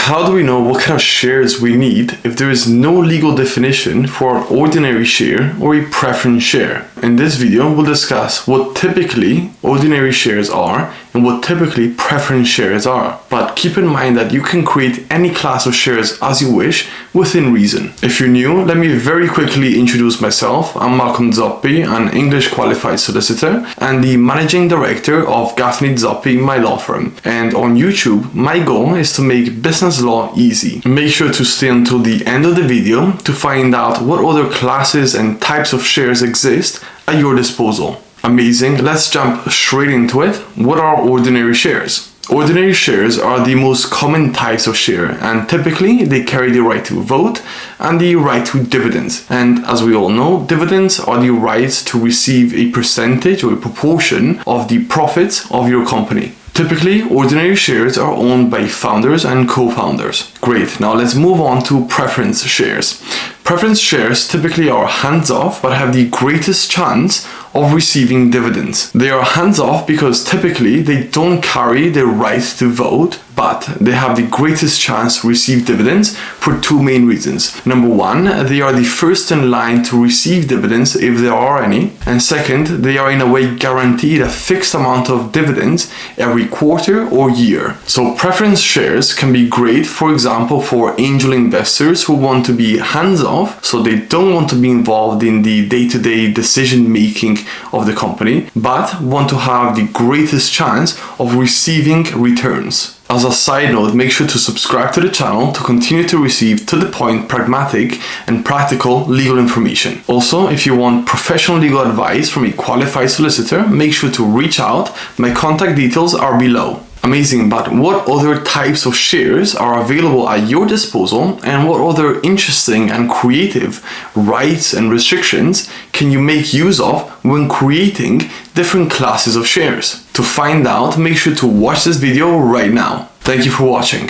how do we know what kind of shares we need if there is no legal definition for an ordinary share or a preference share? In this video, we'll discuss what typically ordinary shares are and what typically preference shares are. But keep in mind that you can create any class of shares as you wish within reason. If you're new, let me very quickly introduce myself. I'm Zoppi, an English qualified solicitor and the managing director of Zoppi, my law firm. And on YouTube, my goal is to make business law easy. Make sure to stay until the end of the video to find out what other classes and types of shares exist at your disposal. Amazing, let's jump straight into it. What are ordinary shares? Ordinary shares are the most common types of share, and typically they carry the right to vote and the right to dividends. And as we all know, dividends are the rights to receive a percentage or a proportion of the profits of your company. Typically, ordinary shares are owned by founders and co-founders. Great, now let's move on to preference shares. Preference shares typically are hands-off but have the greatest chance of receiving dividends. They are hands-off because typically they don't carry the right to vote, but they have the greatest chance to receive dividends for two main reasons. Number one, they are the first in line to receive dividends if there are any. And second, they are in a way guaranteed a fixed amount of dividends every quarter or year. So preference shares can be great, for example, for angel investors who want to be hands-off, so they don't want to be involved in the day-to-day decision making of the company, but want to have the greatest chance of receiving returns. As a side note, make sure to subscribe to the channel to continue to receive to-the-point, pragmatic and practical legal information. Also, if you want professional legal advice from a qualified solicitor, make sure to reach out. My contact details are below. Amazing, but what other types of shares are available at your disposal, and what other interesting and creative rights and restrictions can you make use of when creating different classes of shares? To find out, make sure to watch this video right now. Thank you for watching.